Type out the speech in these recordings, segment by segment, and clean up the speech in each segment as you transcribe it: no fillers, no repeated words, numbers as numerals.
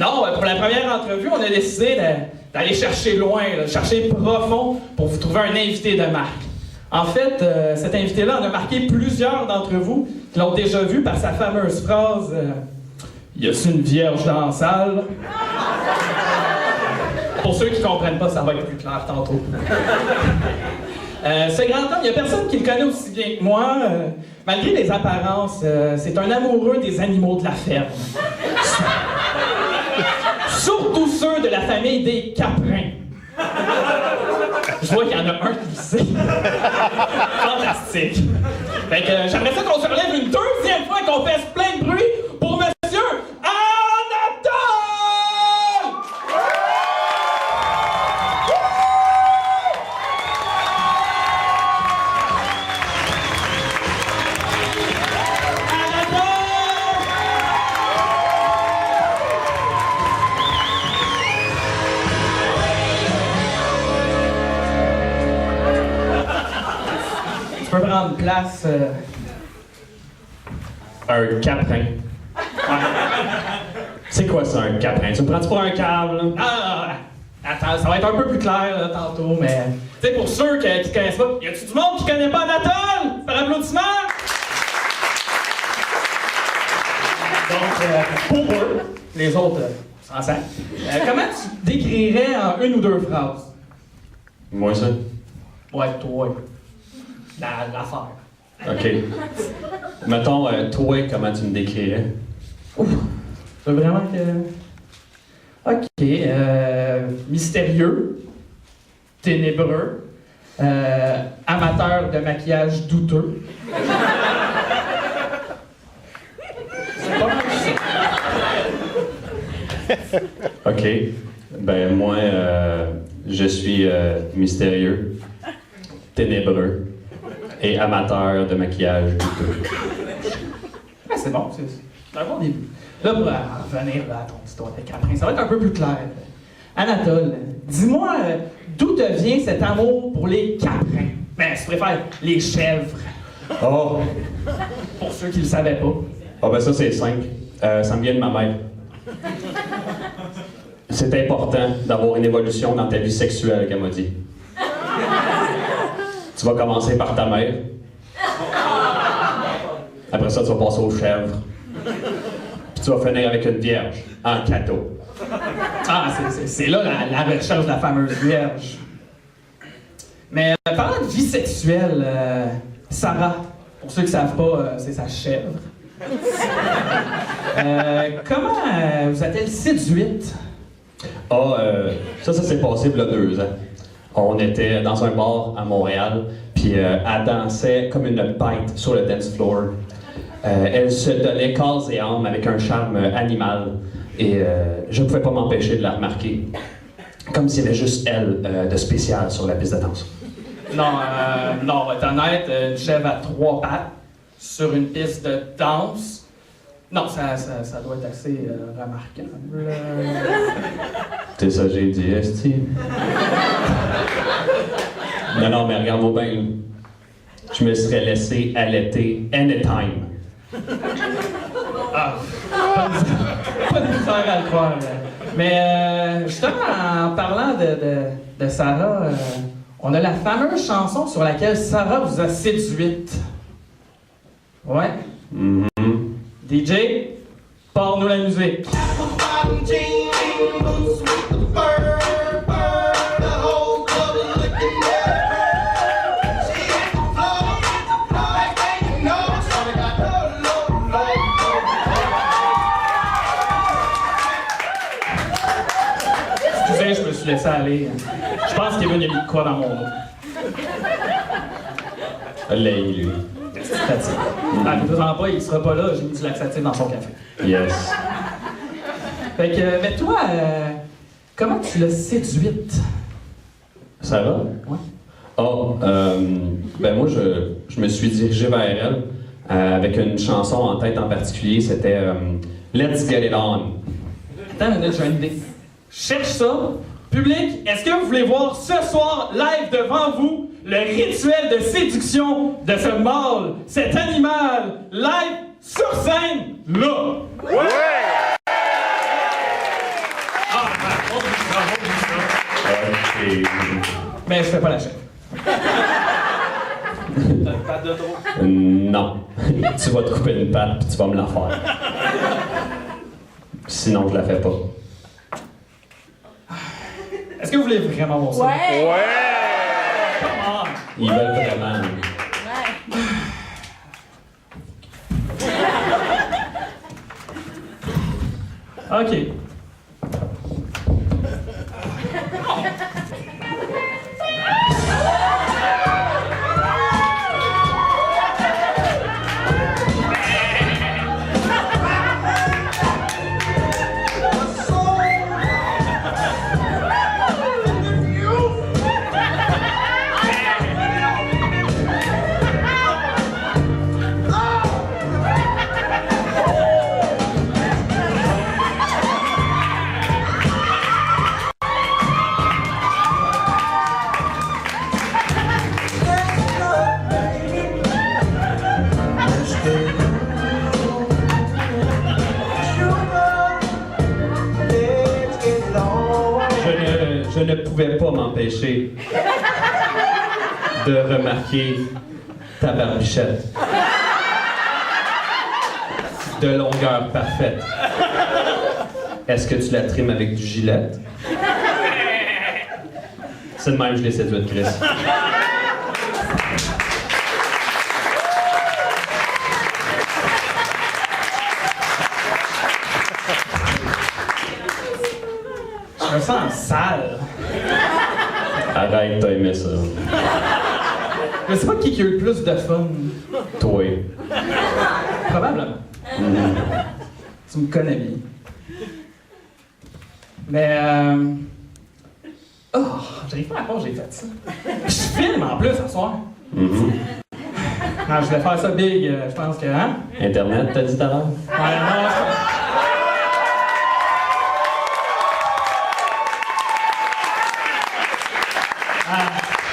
Non, pour la première entrevue, on a décidé d'aller chercher loin, là, chercher profond pour vous trouver un invité de marque. En fait, cet invité-là en a marqué plusieurs d'entre vous qui l'ont déjà vu par sa fameuse phrase « Y a-t-il une vierge dans la salle? » Pour ceux qui ne comprennent pas, ça va être plus clair tantôt. Ce grand homme, il n'y a personne qui le connaît aussi bien que moi. Malgré les apparences, c'est un amoureux des animaux de la ferme. Surtout ceux de la famille des caprins. Je vois qu'il y en a un qui le sait. Fantastique. Fait que j'aimerais ça qu'on se relève une deuxième fois et qu'on fasse plein de bruit pour Monsieur Anatole! Tu peux prendre place. Un caprin. C'est quoi ça, un caprin? Tu me prends-tu pour un câble? Ah! Attends, ça va être un peu plus clair là, tantôt, mais. Tu sais, pour ceux qui connaissent pas, y a-tu du monde qui connaît pas Anatole? Par applaudissement! Donc, pour eux, les autres, sans sac, comment tu décrirais en une ou deux phrases? Moi, ça? Ouais, toi. L'affaire. OK. Mettons, toi, comment tu me décrirais? Ouf! C'est vraiment que. OK. Mystérieux. Ténébreux. Amateur de maquillage douteux. C'est pas mal ça. OK. Ben, moi, je suis mystérieux, ténébreux et amateur de maquillage douteux. Ouais, c'est bon, c'est un bon début. Là, pour revenir là, à ton histoire de caprin, ça va être un peu plus clair. Anatole, dis-moi, d'où te vient cet amour pour les caprins? Ben, si tu préfères, les chèvres. Oh! Pour ceux qui le savaient pas. Ah ben ça, c'est simple. Ça me vient de ma mère. C'est important d'avoir une évolution dans ta vie sexuelle, qu'elle m'a dit. Tu vas commencer par ta mère. Après ça, tu vas passer aux chèvres. Puis tu vas finir avec une vierge, en cadeau. Ah, c'est là la recherche de la fameuse vierge. Mais parlant de vie sexuelle, Sarah, pour ceux qui ne savent pas, c'est sa chèvre. Comment vous a-t-elle séduite? Ah, ça s'est passé il y a 2 ans. On était dans un bar à Montréal, puis elle dansait comme une bête sur le dance floor. Elle se donnait corps et âme avec un charme animal, et je ne pouvais pas m'empêcher de la remarquer. Comme s'il y avait juste elle de spécial sur la piste de danse. Non, on va être honnête, une chèvre à 3 pattes sur une piste de danse. Non, ça doit être assez remarquable. C'est ça que j'ai dit, esti. Non, mais regarde-moi bien. Je me serais laissé allaiter anytime. Ah, pas de misère à le croire. Là. Mais justement, en parlant de Sarah, on a la fameuse chanson sur laquelle Sarah vous a séduite. Ouais. Mm-hmm. DJ, parle-nous la musique. Excusez, je me suis laissé aller. Je pense qu'il a mis de quoi dans mon eau. Lui. Laxatif. Ah, ne présente pas, il sera pas là, j'ai mis du laxatif dans son café. Yes. Fait que, mais toi, comment tu l'as séduite? Sarah? Ouais. Oh, ben moi, je me suis dirigé vers elle avec une chanson en tête en particulier, c'était Let's Get It On. Attends une minute, j'ai une idée. Cherche ça. Public, est-ce que vous voulez voir ce soir, live devant vous, le rituel de séduction de ce mâle, cet animal, live sur scène, là? Ouais! Mais je fais pas la chef. T'as une patte de trop. Non. Tu vas te couper une patte puis tu vas me la faire. Sinon, je la fais pas. Est-ce que vous voulez vraiment mon ça? Ouais! Come Ils veulent vraiment. Ouais. on. OK. Je ne pouvais pas m'empêcher de remarquer ta barbichette de longueur parfaite. Est-ce que tu la trimes avec du gilet? C'est de même que je l'ai séduite, Chris. Je me sens sale. Arrête, t'as aimé ça. Je sais pas qui a eu le plus de fun. Toi. Probablement. Tu me connais bien. Mais oh, j'arrive pas à croire que j'ai fait ça. Je filme en plus ce soir. Non, je voulais faire ça big, je pense que, hein? Internet, t'as dit tout à l'heure? Ouais, non, je suis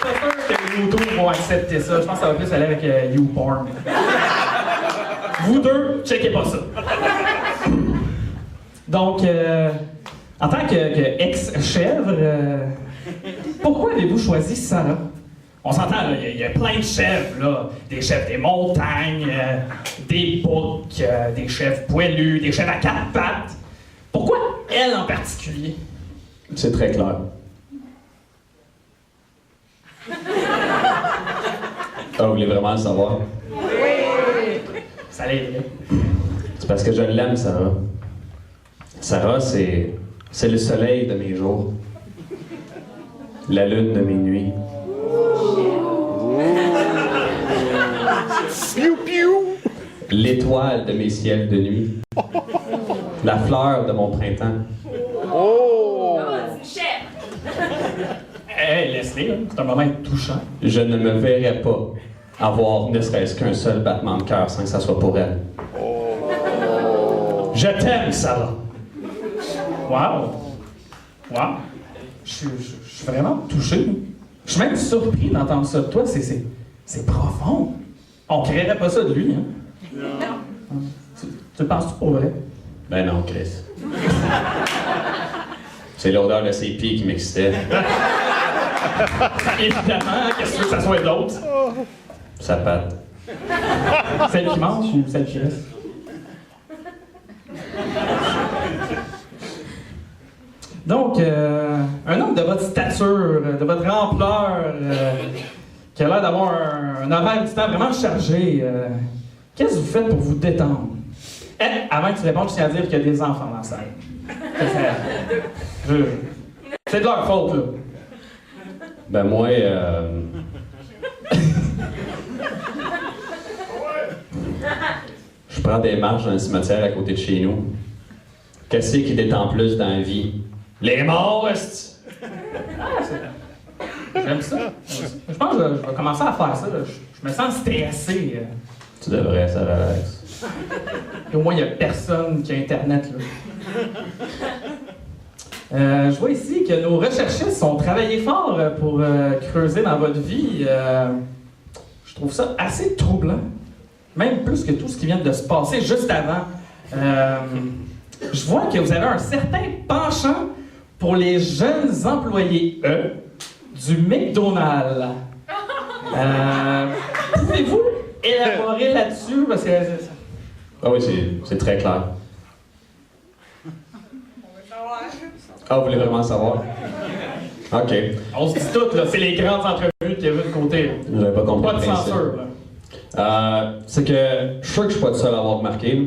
pas sûr que YouTube vont accepter ça. Je pense que ça va plus aller avec YouPorn. Vous deux, checkez pas ça. Donc, en tant que ex-chèvre, pourquoi avez-vous choisi Sarah? On s'entend, là, il y a plein de chèvres, là. Des chèvres des montagnes, des boucs, des chèvres poilus, des chèvres à quatre pattes. Pourquoi elle en particulier? C'est très clair. Ah, vous voulez vraiment le savoir? Ça l'aide. C'est parce que je l'aime, Sarah. Sarah, c'est le soleil de mes jours. La lune de mes nuits. Piou piou! L'étoile de mes ciels de nuit. La fleur de mon printemps. Oh! Hey, laisse-les, là. C'est un moment touchant. Je ne me verrais pas avoir ne serait-ce qu'un seul battement de cœur sans que ça soit pour elle. Je t'aime, Sarah. Wow! Wow! Je suis vraiment touché. Je suis même surpris d'entendre ça de toi. C'est profond. On créerait pas ça de lui, hein? Non. Tu le penses-tu pour vrai? Ben non, Chris. C'est l'odeur de ses pieds qui m'excitait. Évidemment, qu'est-ce que tu veux que ça soit d'autre? Sa patte. Celle qui mange ou celle qui reste? Donc, un homme de votre stature, de votre ampleur, qui a l'air d'avoir un horaire du temps vraiment chargé, qu'est-ce que vous faites pour vous détendre? Avant que tu répondes, je tiens à dire qu'il y a des enfants dans la salle. C'est de leur faute, là. Ben moi, je prends des marches dans un cimetière à côté de chez nous. Qu'est-ce qui détend plus dans la vie? Les morts, est-ce? J'aime ça. Je pense que je vais commencer à faire ça. Là. Je me sens stressé. Tu devrais, ça relaxe. Et au moins, il n'y a personne qui a Internet. Là. Je vois ici que nos recherchistes ont travaillé fort pour creuser dans votre vie. Je trouve ça assez troublant. Même plus que tout ce qui vient de se passer juste avant. Je vois que vous avez un certain penchant pour les jeunes employés, du McDonald's. Pouvez-vous élaborer là-dessus? Parce que... Ah oui, c'est très clair. Ah, vous voulez vraiment le savoir? OK. On se dit tout, là, c'est les grandes entrevues de Kevin Côté. J'avais pas compris. Pas de le principe. censure, là. C'est que je suis sûr que je suis pas le seul à avoir remarqué. Là.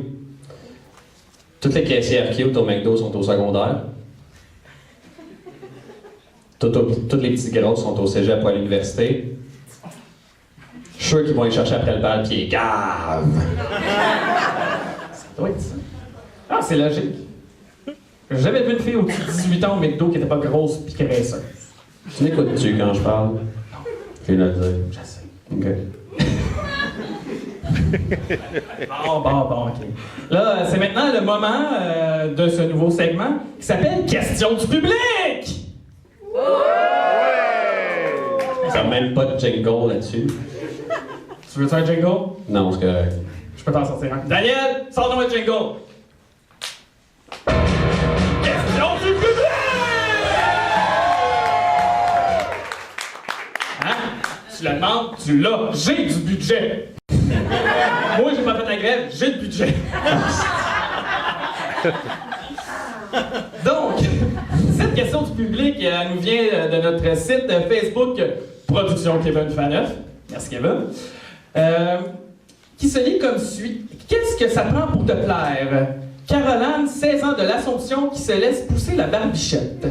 Toutes les caissières cute au McDo sont au secondaire. Toutes les petites grosses sont au cégep ou à l'université. Je suis sûr qu'ils vont aller chercher après le bal pis ils gavent. Ça doit être ça. Ah, c'est logique. J'ai jamais vu une fille au-dessus de 18 ans au McDo qui était pas grosse pis graisseuse. Tu m'écoutes-tu quand je parle? Je viens de le dire. Je sais. OK. Bon, OK. Là, c'est maintenant le moment de ce nouveau segment qui s'appelle Question du public! Ça n'a même pas de jingle là-dessus. Tu veux un jingle? Non, c'est correct. Je peux t'en sortir un. Daniel, sors-nous un jingle! Question du public! Hein? Tu la demandes, tu l'as. J'ai du budget. Moi, j'ai pas fait la grève, j'ai le budget. Donc, cette question du public, elle nous vient de notre site Facebook Production Kevin Faneuf. Merci Kevin. Qui se lit comme suit. Qu'est-ce que ça prend pour te plaire? Caroline, 16 ans de l'Assomption, qui se laisse pousser la barbichette.